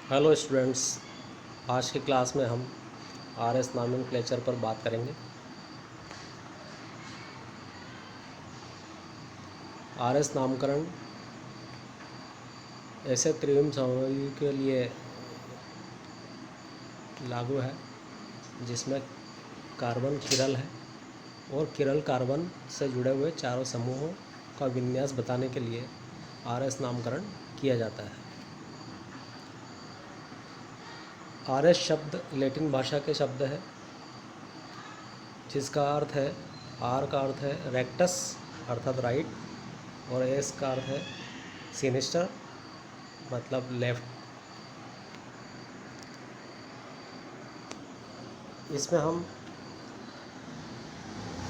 Hello students, आज की class में हम आरएस नॉमेनक्लेचर पर बात करेंगे। आरएस नामकरण ऐसे त्रिविम सामग्री के लिए लागू है जिसमें कार्बन किरल है और किरल कार्बन से जुड़े हुए चारों समूहों का विन्यास बताने के लिए आरएस नामकरण किया जाता है। आरएस शब्द लैटिन भाषा के शब्द है जिसका अर्थ है, आर का अर्थ है रेक्टस अर्थात राइट और एस का अर्थ है सिनिस्टर मतलब लेफ्ट। इसमें हम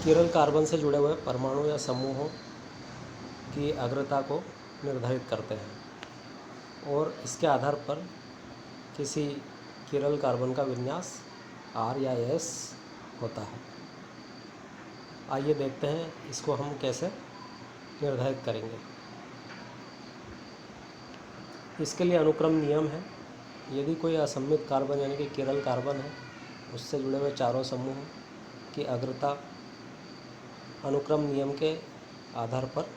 किरल कार्बन से जुड़े हुए परमाणु या समूहों की अग्रता को निर्धारित करते हैं और इसके आधार पर किसी किरल कार्बन का विन्यास आर या एस होता है। आइए देखते हैं इसको हम कैसे निर्धारित करेंगे। इसके लिए अनुक्रम नियम है। यदि कोई असममित कार्बन यानी कि किरल कार्बन है, उससे जुड़े हुए चारों समूहों की अग्रता अनुक्रम नियम के आधार पर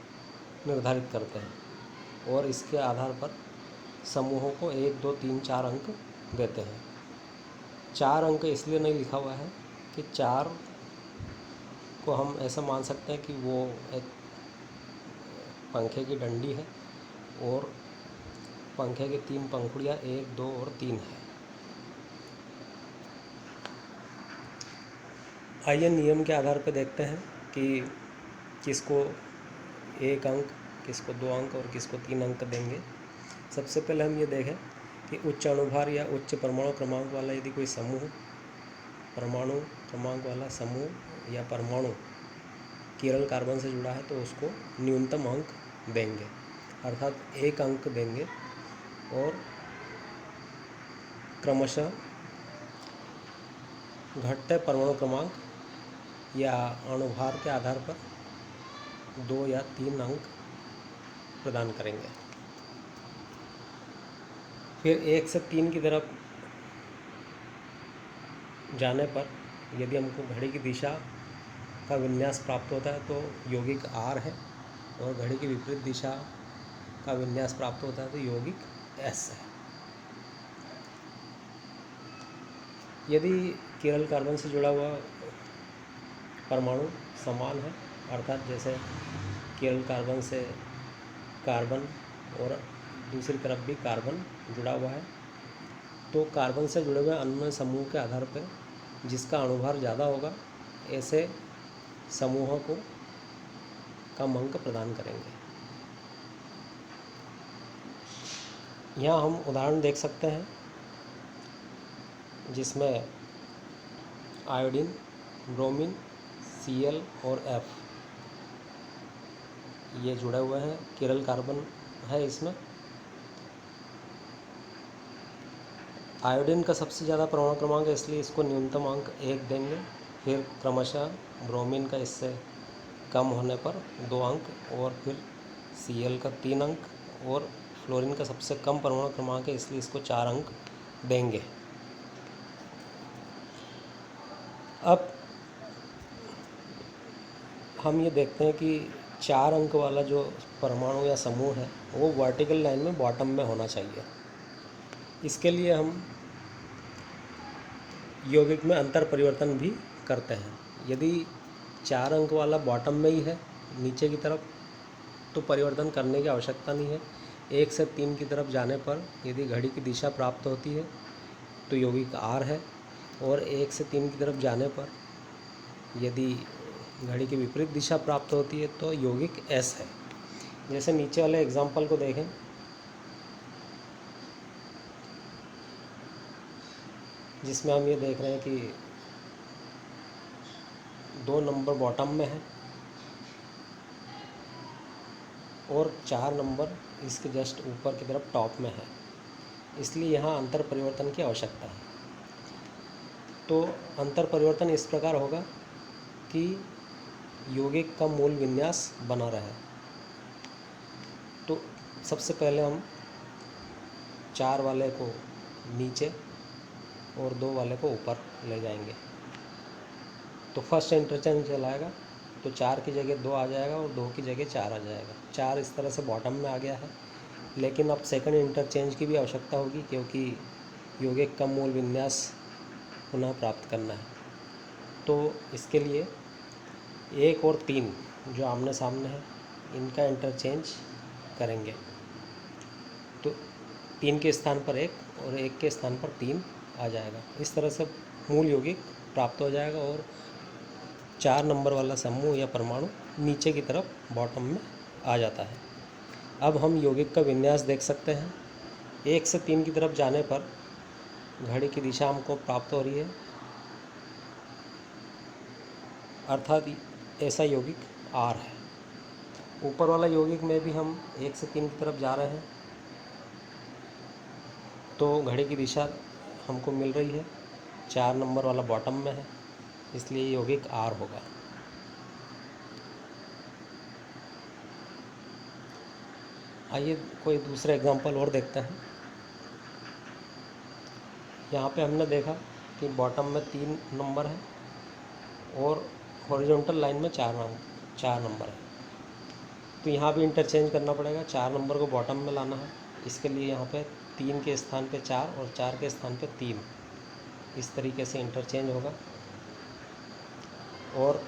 निर्धारित करते हैं और इसके आधार पर समूहों को 1, 2, 3, 4 अंक देते हैं। 4 अंक इसलिए नहीं लिखा हुआ है कि 4 को हम ऐसा मान सकते हैं कि वो एक पंखे की डंडी है और पंखे की 3 पंखुड़ियाँ 1, 2 और 3 है। आइए नियम के आधार पर देखते हैं कि किसको 1 अंक, किसको 2 अंक और किसको 3 अंक देंगे। सबसे पहले हम ये देखें कि उच्च अणुभार या उच्च परमाणु क्रमांक वाला यदि कोई समूह, परमाणु क्रमांक वाला समूह या परमाणु किरल कार्बन से जुड़ा है तो उसको न्यूनतम अंक देंगे अर्थात 1 अंक देंगे और क्रमशः घटते परमाणु क्रमांक या अणुभार के आधार पर 2 या 3 अंक प्रदान करेंगे। फिर 1 से 3 की तरफ जाने पर यदि हमको घड़ी की दिशा का विन्यास प्राप्त होता है तो यौगिक आर है और घड़ी की विपरीत दिशा का विन्यास प्राप्त होता है तो यौगिक एस है। यदि किरल कार्बन से जुड़ा हुआ परमाणु समान है अर्थात जैसे किरल कार्बन से कार्बन और दूसरी तरफ भी कार्बन जुड़ा हुआ है तो कार्बन से जुड़े हुए अन्य समूह के आधार पर जिसका अणुभार ज़्यादा होगा ऐसे समूहों को कम अंक प्रदान करेंगे। यहाँ हम उदाहरण देख सकते हैं जिसमें आयोडीन, ब्रोमीन, Cl और F ये जुड़े हुए हैं। किरल कार्बन है इसमें। आयोडीन का सबसे ज़्यादा परमाणु क्रमांक है इसलिए इसको न्यूनतम अंक 1 देंगे। फिर क्रमशः ब्रोमीन का इससे कम होने पर 2 अंक और फिर Cl का 3 अंक और फ्लोरीन का सबसे कम परमाणु क्रमांक है इसलिए इसको 4 अंक देंगे। अब हम ये देखते हैं कि 4 अंक वाला जो परमाणु या समूह है वो वर्टिकल लाइन में बॉटम में होना चाहिए। इसके लिए हम यौगिक में अंतर परिवर्तन भी करते हैं। यदि 4 अंक वाला बॉटम में ही है नीचे की तरफ तो परिवर्तन करने की आवश्यकता नहीं है। 1 से 3 की तरफ जाने पर यदि घड़ी की दिशा प्राप्त होती है तो यौगिक आर है और 1 से 3 की तरफ जाने पर यदि घड़ी की विपरीत दिशा प्राप्त होती है तो यौगिक एस है। जैसे नीचे वाले एग्जाम्पल को देखें, जिसमें हम ये देख रहे हैं कि 2 नंबर बॉटम में है और 4 नंबर इसके जस्ट ऊपर की तरफ टॉप में है, इसलिए यहाँ अंतर परिवर्तन की आवश्यकता है। तो अंतर परिवर्तन इस प्रकार होगा कि यौगिक का मूल विन्यास बना रहे। तो सबसे पहले हम 4 वाले को नीचे और 2 वाले को ऊपर ले जाएंगे। तो फर्स्ट इंटरचेंज चलाएगा तो 4 की जगह 2 आ जाएगा और 2 की जगह 4 आ जाएगा। 4 इस तरह से बॉटम में आ गया है। लेकिन अब सेकंड इंटरचेंज की भी आवश्यकता होगी, क्योंकि यौगिक का मूल विन्यास पुनः प्राप्त करना है। तो इसके लिए 1 और 3 जो आमने सामने है इनका इंटरचेंज करेंगे। तो 3 के स्थान पर 1 और 1 के स्थान पर 3 आ जाएगा। इस तरह से मूल यौगिक प्राप्त हो जाएगा और 4 नंबर वाला समूह या परमाणु नीचे की तरफ बॉटम में आ जाता है। अब हम यौगिक का विन्यास देख सकते हैं। 1 से 3 की तरफ जाने पर घड़ी की दिशा हमको प्राप्त हो रही है, अर्थात ऐसा यौगिक R है। ऊपर वाला यौगिक में भी हम 1 से 3 की तरफ जा रहे हैं तो घड़ी की दिशा हमको मिल रही है, 4 नंबर वाला बॉटम में है, इसलिए यौगिक R होगा। आइए कोई दूसरा एग्जांपल और देखते हैं। यहाँ पे हमने देखा कि बॉटम में 3 नंबर है और हॉरिजॉन्टल लाइन में 4 नंबर है। तो यहाँ भी इंटरचेंज करना पड़ेगा, 4 नंबर को बॉटम में लाना है। इसके लिए यहाँ पे 3 के स्थान पे 4 और 4 के स्थान पे 3, इस तरीके से इंटरचेंज होगा। और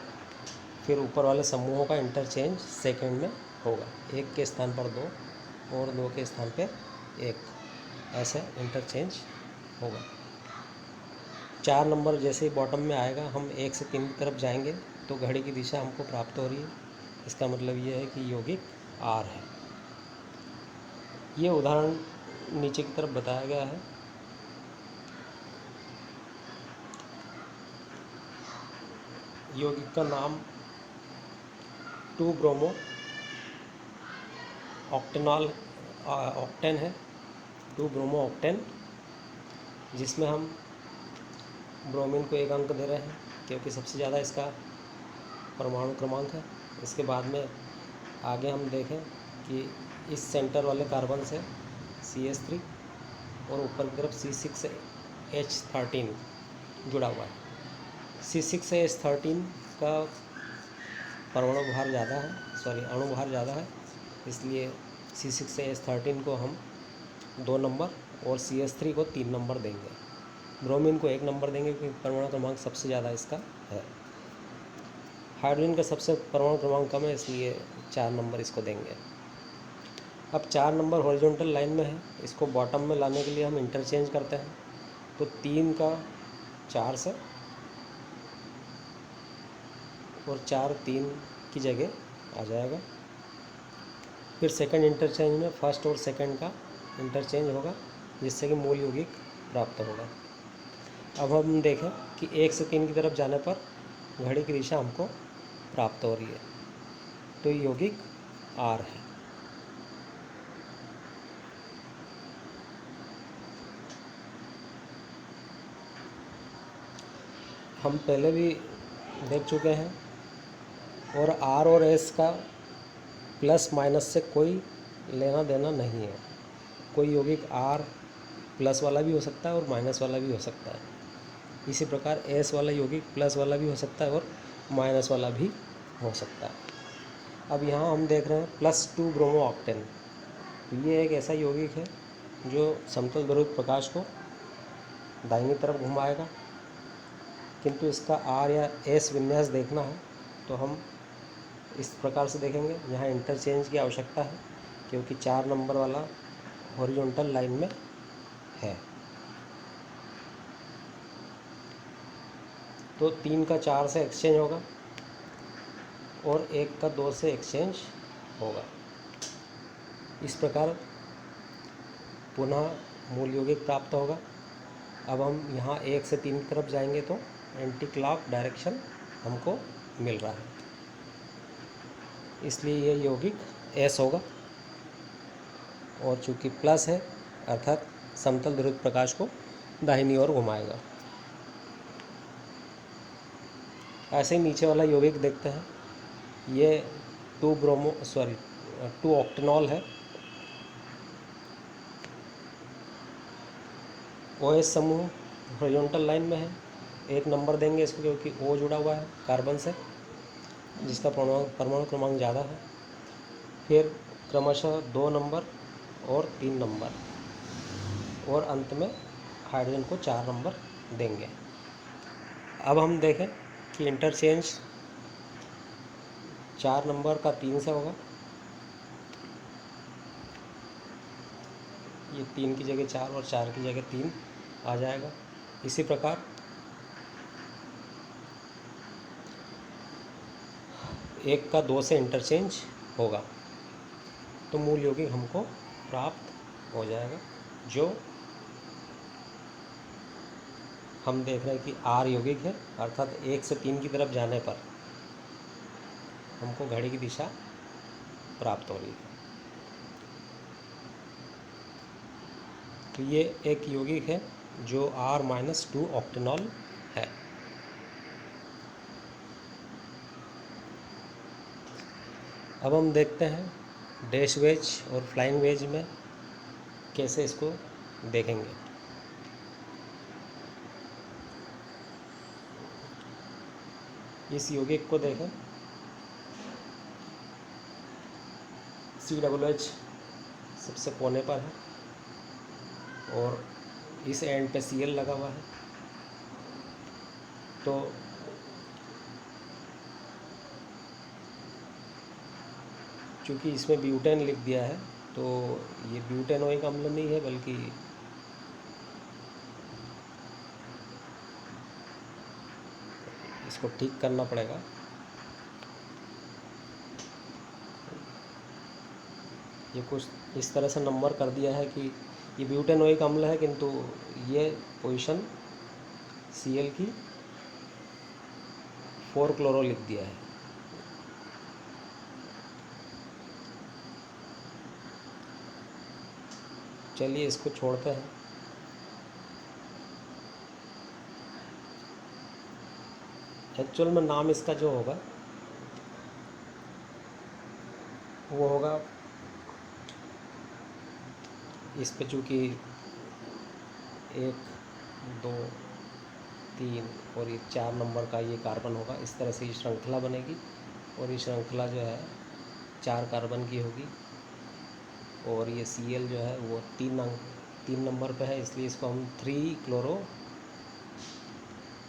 फिर ऊपर वाले समूहों का इंटरचेंज सेकंड में होगा, 1 के स्थान पर 2 और 2 के स्थान पे 1, ऐसे इंटरचेंज होगा। 4 नंबर जैसे ही बॉटम में आएगा हम 1 से 3 की तरफ जाएंगे तो घड़ी की दिशा हमको प्राप्त हो रही है। इसका मतलब ये है कि यौगिक R है। ये उदाहरण नीचे की तरफ बताया गया है। यौगिक का नाम 2-ब्रोमो ऑक्टेन है, 2-ब्रोमो ऑक्टेन, जिसमें हम ब्रोमीन को 1 अंक दे रहे हैं क्योंकि सबसे ज़्यादा इसका परमाणु क्रमांक है। इसके बाद में आगे हम देखें कि इस सेंटर वाले कार्बन से CH3 और ऊपर की तरफ C6H13 जुड़ा हुआ है। C6H13 का परमाणु भार ज़्यादा है, अणु भार ज़्यादा है, इसलिए C6H13 को हम 2 नंबर और CH3 को 3 नंबर देंगे। ब्रोमीन को 1 नंबर देंगे क्योंकि परमाणु क्रमांक सबसे ज़्यादा इसका है। हाइड्रोजन का सबसे परमाणु क्रमांक कम है, इसलिए 4 नंबर इसको देंगे। अब 4 नंबर हॉरिजॉन्टल लाइन में है, इसको बॉटम में लाने के लिए हम इंटरचेंज करते हैं। तो 3 का 4 से और 4 3 की जगह आ जाएगा। फिर सेकंड इंटरचेंज में फर्स्ट और सेकंड का इंटरचेंज होगा, जिससे कि मूल यौगिक प्राप्त होगा। अब हम देखें कि 1 से 3 की तरफ जाने पर घड़ी की दिशा हमको प्राप्त हो रही है, तो यौगिक R है। हम पहले भी देख चुके हैं और R और S का प्लस माइनस से कोई लेना देना नहीं है। कोई यौगिक R प्लस वाला भी हो सकता है और माइनस वाला भी हो सकता है। इसी प्रकार S वाला यौगिक प्लस वाला भी हो सकता है और माइनस वाला भी हो सकता है। अब यहाँ हम देख रहे हैं +2-ब्रोमो ऑक्टेन। ये एक ऐसा यौगिक है जो समतल ध्रुवित प्रकाश को दाहिनी तरफ घुमाएगा, किंतु इसका R या S विन्यास देखना है तो हम इस प्रकार से देखेंगे। यहाँ इंटरचेंज की आवश्यकता है क्योंकि 4 नंबर वाला हॉरिजॉन्टल लाइन में है। तो 3 का 4 से एक्सचेंज होगा और 1 का 2 से एक्सचेंज होगा। इस प्रकार पुनः मूल यौगिक प्राप्त होगा। अब हम यहाँ 1 से 3 की तरफ जाएंगे तो एंटी क्लॉक डायरेक्शन हमको मिल रहा है, इसलिए ये यौगिक S होगा। और चूँकि प्लस है अर्थात समतल ध्रुवित प्रकाश को दाहिनी ओर घुमाएगा। ऐसे ही नीचे वाला यौगिक देखते हैं। ये 2 ऑक्टेनॉल है। OH समूह हॉरिजॉन्टल लाइन में है, 1 नंबर देंगे इसको क्योंकि O जुड़ा हुआ है कार्बन से, जिसका परमाणु क्रमांक ज़्यादा है। फिर क्रमशः 2 नंबर और 3 नंबर, और अंत में हाइड्रोजन को 4 नंबर देंगे। अब हम देखें कि इंटरचेंज 4 नंबर का 3 से होगा, ये 3 की जगह 4 और 4 की जगह 3 आ जाएगा। इसी प्रकार 1 का 2 से इंटरचेंज होगा, तो मूल यौगिक हमको प्राप्त हो जाएगा, जो हम देख रहे हैं कि R यौगिक है, अर्थात 1 से 3 की तरफ जाने पर हमको घड़ी की दिशा प्राप्त हो रही है। तो ये एक यौगिक है जो R-2 ऑक्टेनॉल है। अब हम देखते हैं डैश वेज और फ्लाइंग वेज में कैसे इसको देखेंगे। इस यौगिक को देखें, COOH सबसे कोने पर है और इस एंड पे Cl लगा हुआ है। तो चूँकि इसमें ब्यूटेन लिख दिया है, तो ये ब्यूटेनोइक अम्ल नहीं है, बल्कि इसको ठीक करना पड़ेगा। ये कुछ इस तरह से नंबर कर दिया है कि ये ब्यूटेनोइक अम्ल है, किंतु ये पोजीशन Cl की 4 क्लोरो लिख दिया है। चलिए इसको छोड़ते हैं। एक्चुअल में नाम इसका जो होगा वो होगा, इस पे चूँकि 1, 2, 3 और ये 4 नंबर का ये कार्बन होगा, इस तरह से ये श्रृंखला बनेगी, और ये श्रृंखला जो है 4 कार्बन की होगी, और ये Cl जो है वो 3 नंबर पे है, इसलिए इसको हम 3 क्लोरो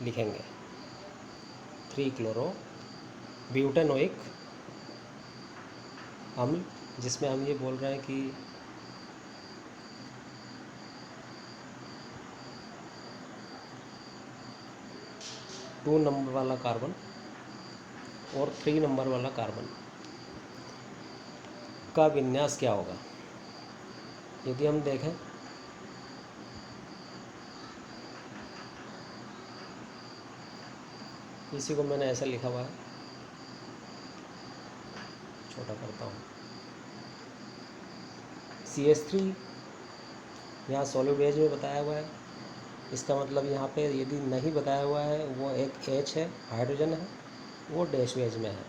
लिखेंगे। 3 क्लोरो ब्यूटेनोइक अम्ल, जिसमें हम ये बोल रहे हैं कि टू नंबर वाला कार्बन और 3 नंबर वाला कार्बन का विन्यास क्या होगा। यदि हम देखें इसी को मैंने ऐसा लिखा हुआ है, छोटा करता हूँ। CH3 यहाँ सॉलिड वेज में बताया हुआ है, इसका मतलब यहाँ पे यदि नहीं बताया हुआ है, वो एक H है, हाइड्रोजन है, वो डैश वेज में है।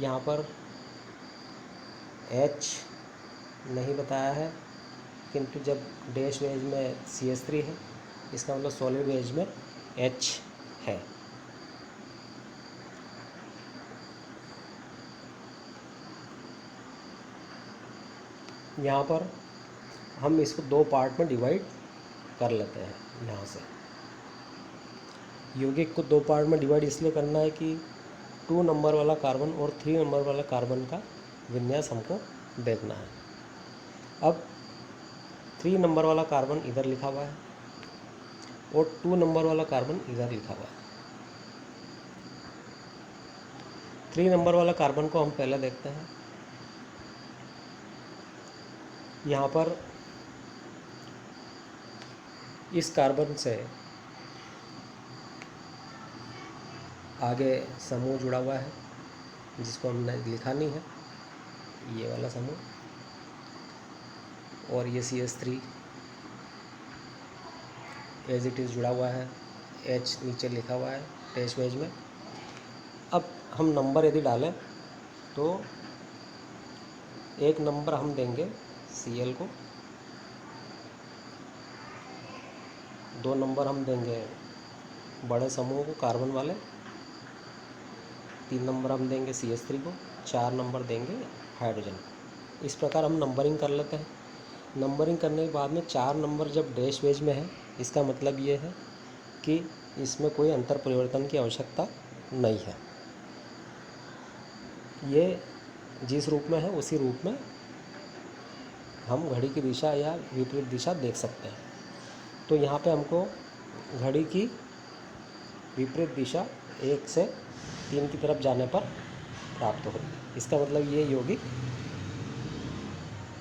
यहाँ पर H नहीं बताया है, किंतु जब डैश वेज में CH3 है, इसका मतलब सॉलिड वेज में H है। यहाँ पर हम इसको 2 पार्ट में डिवाइड कर लेते हैं। यहाँ से यौगिक को 2 पार्ट में डिवाइड इसलिए करना है कि 2 नंबर वाला कार्बन और 3 नंबर वाला कार्बन का विन्यास हमको देखना है। अब 3 नंबर वाला कार्बन इधर लिखा हुआ है और 2 नंबर वाला कार्बन इधर लिखा हुआ है। 3 नंबर वाला कार्बन को हम पहले देखते हैं। यहाँ पर इस कार्बन से आगे समूह जुड़ा हुआ है, जिसको हमने लिखा नहीं है, ये वाला समूह, और ये CH3 एज इट इज़ जुड़ा हुआ है, H नीचे लिखा हुआ है डैश वेज में। अब हम नंबर यदि डालें तो 1 नंबर हम देंगे Cl को, 2 नंबर हम देंगे बड़े समूह को कार्बन वाले, 3 नंबर हम देंगे CH3 को, 4 नंबर देंगे हाइड्रोजन को। इस प्रकार हम नंबरिंग कर लेते हैं। नंबरिंग करने के बाद में 4 नंबर जब डैश वेज में है, इसका मतलब ये है कि इसमें कोई अंतर परिवर्तन की आवश्यकता नहीं है। ये जिस रूप में है उसी रूप में हम घड़ी की दिशा या विपरीत दिशा देख सकते हैं। तो यहाँ पे हमको घड़ी की विपरीत दिशा 1 से 3 की तरफ जाने पर प्राप्त होगी। इसका मतलब ये यौगिक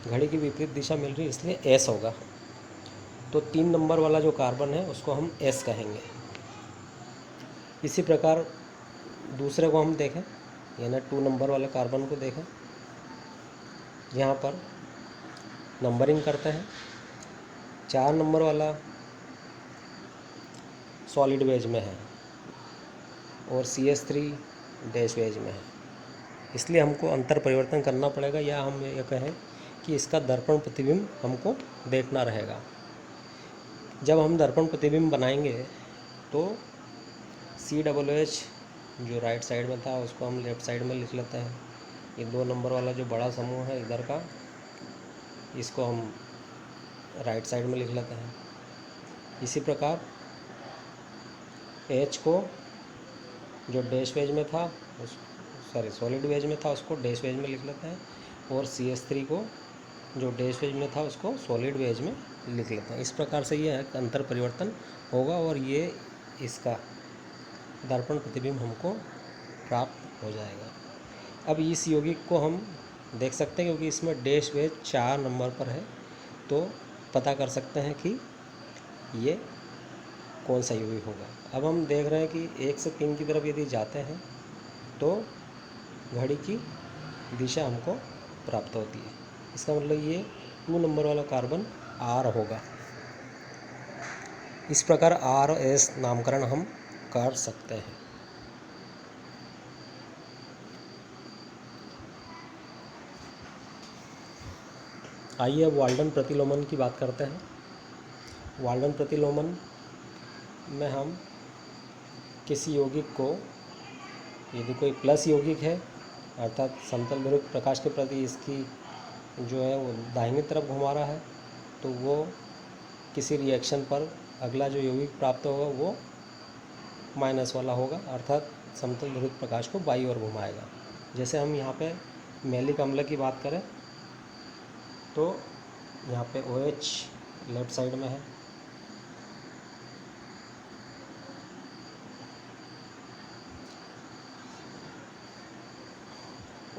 घड़ी की विपरीत दिशा मिल रही है, इसलिए S होगा। तो 3 नंबर वाला जो कार्बन है उसको हम S कहेंगे। इसी प्रकार दूसरे को हम देखें, यानी 2 नंबर वाले कार्बन को देखें। यहाँ पर नंबरिंग करते हैं। 4 नंबर वाला सॉलिड वेज में है और CH3 डैश वेज में है, इसलिए हमको अंतर परिवर्तन करना पड़ेगा, या हम ये कहें कि इसका दर्पण प्रतिबिंब हमको देखना रहेगा। जब हम दर्पण प्रतिबिंब बनाएंगे तो COOH जो राइट साइड में था उसको हम लेफ़्ट साइड में लिख लेते हैं। ये 2 नंबर वाला जो बड़ा समूह है इधर का, इसको हम राइट साइड में लिख लेते हैं। इसी प्रकार H को जो डैश वेज में था सॉलिड वेज में था उसको डैश वेज में लिख लेते हैं, और CH3 को जो डैश वेज में था उसको सॉलिड वेज में लिख लेते हैं। इस प्रकार से ये अंतर परिवर्तन होगा और ये इसका दर्पण प्रतिबिंब हमको प्राप्त हो जाएगा। अब इस यौगिक को हम देख सकते हैं क्योंकि इसमें डैश वेज 4 नंबर पर है, तो पता कर सकते हैं कि ये कौन सा यौगिक होगा। अब हम देख रहे हैं कि 1 से 3 की तरफ यदि जाते हैं तो घड़ी की दिशा हमको प्राप्त होती है। इसका मतलब ये 2 नंबर वाला कार्बन R होगा। इस प्रकार R S नामकरण हम कर सकते हैं। आइए अब वाल्टन प्रतिलोमन की बात करते हैं। वाल्टन प्रतिलोमन में हम किसी यौगिक को, यदि कोई प्लस यौगिक है अर्थात समतल ध्रुव प्रकाश के प्रति इसकी जो है वो दाहिनी तरफ घुमा रहा है, तो वो किसी रिएक्शन पर अगला जो यौगिक प्राप्त होगा वो माइनस वाला होगा, अर्थात समतल ध्रुव प्रकाश को बाईं ओर घुमाएगा। जैसे हम यहाँ पे मैलिक अम्ल की बात करें तो यहाँ पे OH लेफ्ट साइड में है,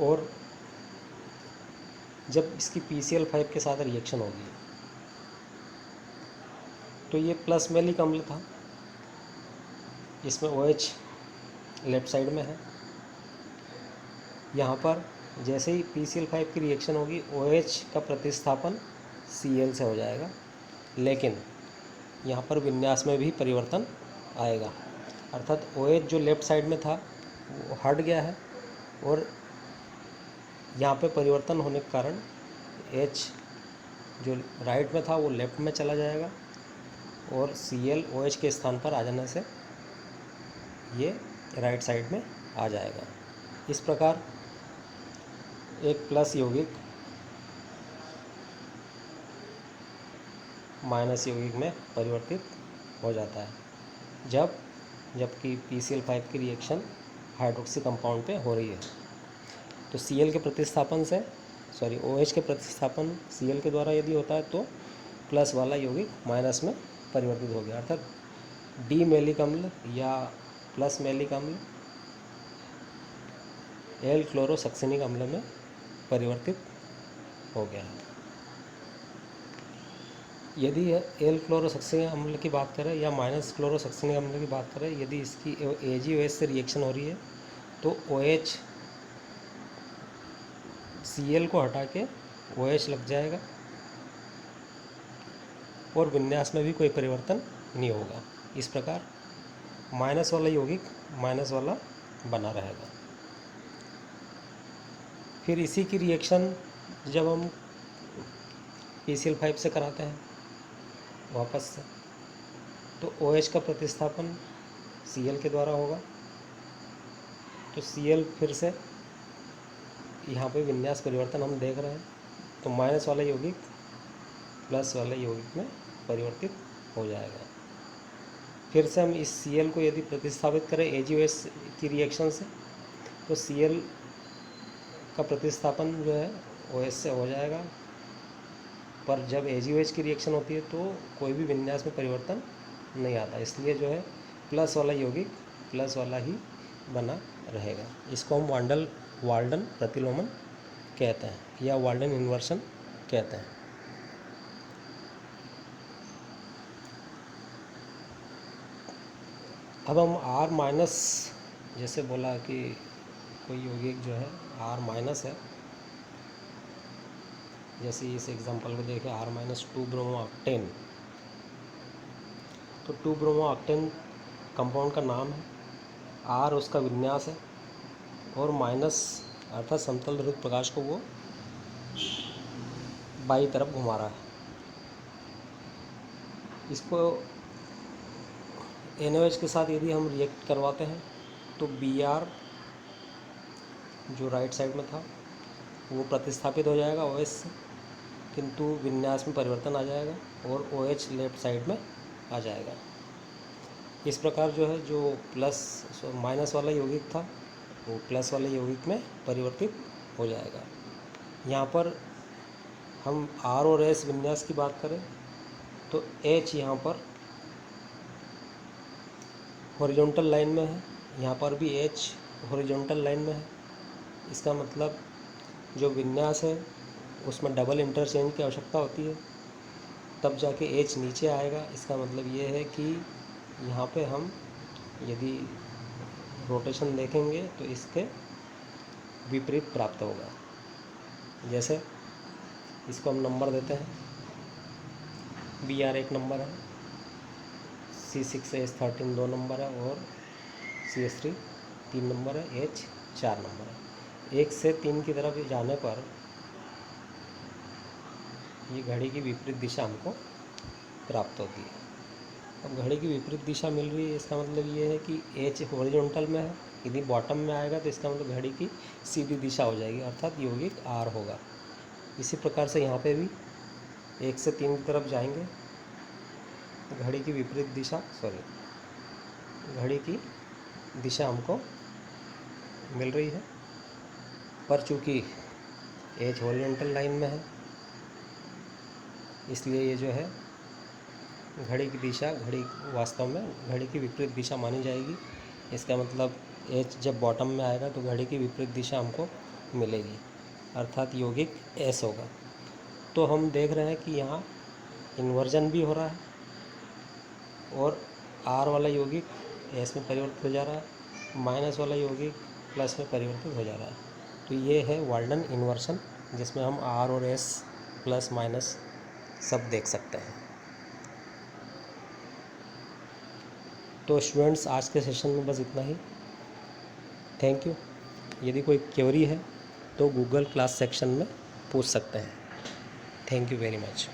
और जब इसकी PCl5 के साथ रिएक्शन होगी तो ये प्लस मैलिक अम्ल था, इसमें OH लेफ्ट साइड में है। यहाँ पर जैसे ही PCl5 की रिएक्शन होगी OH का प्रतिस्थापन Cl से हो जाएगा, लेकिन यहाँ पर विन्यास में भी परिवर्तन आएगा, अर्थात OH जो लेफ्ट साइड में था वो हट गया है और यहाँ पे परिवर्तन होने के कारण H जो राइट में था वो लेफ्ट में चला जाएगा और Cl OH के स्थान पर आ जाने से ये राइट साइड में आ जाएगा। इस प्रकार एक प्लस यौगिक माइनस यौगिक में परिवर्तित हो जाता है जबकि PCl5 की रिएक्शन हाइड्रोक्सी कंपाउंड पे हो रही है। तो Cl के प्रतिस्थापन से OH के प्रतिस्थापन Cl के द्वारा यदि होता है तो प्लस वाला यौगिक माइनस में परिवर्तित हो गया, अर्थात डी मैलिक अम्ल या प्लस मैलिक अम्ल एल क्लोरोसक्सिनिक अम्ल में परिवर्तित हो गया है। यदि एल क्लोरोसक्सिनिक अम्ल की बात करें या माइनस क्लोरोसक्सिनिक अम्ल की बात करें, यदि इसकी AgOH से रिएक्शन हो रही है तो OH Cl को हटा के OH लग जाएगा और विन्यास में भी कोई परिवर्तन नहीं होगा। इस प्रकार माइनस वाला यौगिक माइनस वाला बना रहेगा। फिर इसी की रिएक्शन जब हम PCl5 से कराते हैं वापस से, तो OH का प्रतिस्थापन Cl के द्वारा होगा। तो Cl फिर से यहाँ पे विन्यास परिवर्तन हम देख रहे हैं, तो माइनस वाला यौगिक प्लस वाले यौगिक में परिवर्तित हो जाएगा। फिर से हम इस Cl को यदि प्रतिस्थापित करें AgOH की रिएक्शन से, तो Cl का प्रतिस्थापन जो है OH से हो जाएगा, पर जब AgOH की रिएक्शन होती है तो कोई भी विन्यास में परिवर्तन नहीं आता, इसलिए जो है प्लस वाला यौगिक प्लस वाला ही बना रहेगा। इसको हम वाल्डन प्रतिलोमन कहते हैं या वाल्डन इन्वर्शन कहते हैं। अब हम R माइनस, जैसे बोला कि कोई यौगिक जो है R माइनस है, जैसे इस एग्जांपल को देखें R माइनस 2 ब्रोमो ऑक्टेन, तो 2 ब्रोमो ऑक्टेन कंपाउंड का नाम है, R उसका विन्यास है और माइनस अर्थात समतल ध्रुवित प्रकाश को वो बाई तरफ घुमा रहा है। इसको NaOH के साथ यदि हम रिएक्ट करवाते हैं तो Br जो राइट साइड में था वो प्रतिस्थापित हो जाएगा OH से, किंतु विन्यास में परिवर्तन आ जाएगा और OH लेफ्ट साइड में आ जाएगा। इस प्रकार जो है जो माइनस वाला यौगिक था वो प्लस वाले यौगिक में परिवर्तित हो जाएगा। यहाँ पर हम R और S विन्यास की बात करें तो H यहाँ पर हॉरिजॉन्टल लाइन में है, यहाँ पर भी H हॉरिजॉन्टल लाइन में है। इसका मतलब जो विन्यास है उसमें डबल इंटरचेंज की आवश्यकता होती है, तब जाके H नीचे आएगा। इसका मतलब ये है कि यहाँ पे हम यदि रोटेशन देखेंगे तो इसके विपरीत प्राप्त होगा। जैसे इसको हम नंबर देते हैं, Br 1 नंबर है, C6H13 2 नंबर है और CH3 3 नंबर है, H 4 नंबर है। 1 से 3 की तरफ जाने पर ये घड़ी की विपरीत दिशा हमको प्राप्त होती है। अब घड़ी की विपरीत दिशा मिल रही है, इसका मतलब ये है कि H हॉरिजॉन्टल में है, यदि बॉटम में आएगा तो इसका मतलब घड़ी की सीधी दिशा हो जाएगी, अर्थात यौगिक R होगा। इसी प्रकार से यहाँ पे भी 1 से 3 की तरफ जाएंगे, घड़ी की विपरीत दिशा घड़ी की दिशा हमको मिल रही है, पर चूँकि H हॉरिजॉन्टल लाइन में है इसलिए ये जो है घड़ी की दिशा वास्तव में घड़ी की विपरीत दिशा मानी जाएगी। इसका मतलब H जब बॉटम में आएगा तो घड़ी की विपरीत दिशा हमको मिलेगी, अर्थात यौगिक S होगा। तो हम देख रहे हैं कि यहाँ इन्वर्जन भी हो रहा है और R वाला यौगिक S में परिवर्तित हो जा रहा है, माइनस वाला यौगिक प्लस में परिवर्तित हो जा रहा है। तो ये है वाल्डन इन्वर्शन, जिसमें हम R और S प्लस माइनस सब देख सकते हैं। तो स्टूडेंट्स आज के सेशन में बस इतना ही। Thank you. यदि कोई क्वेरी है तो गूगल क्लास सेक्शन में पूछ सकते हैं। Thank you very much.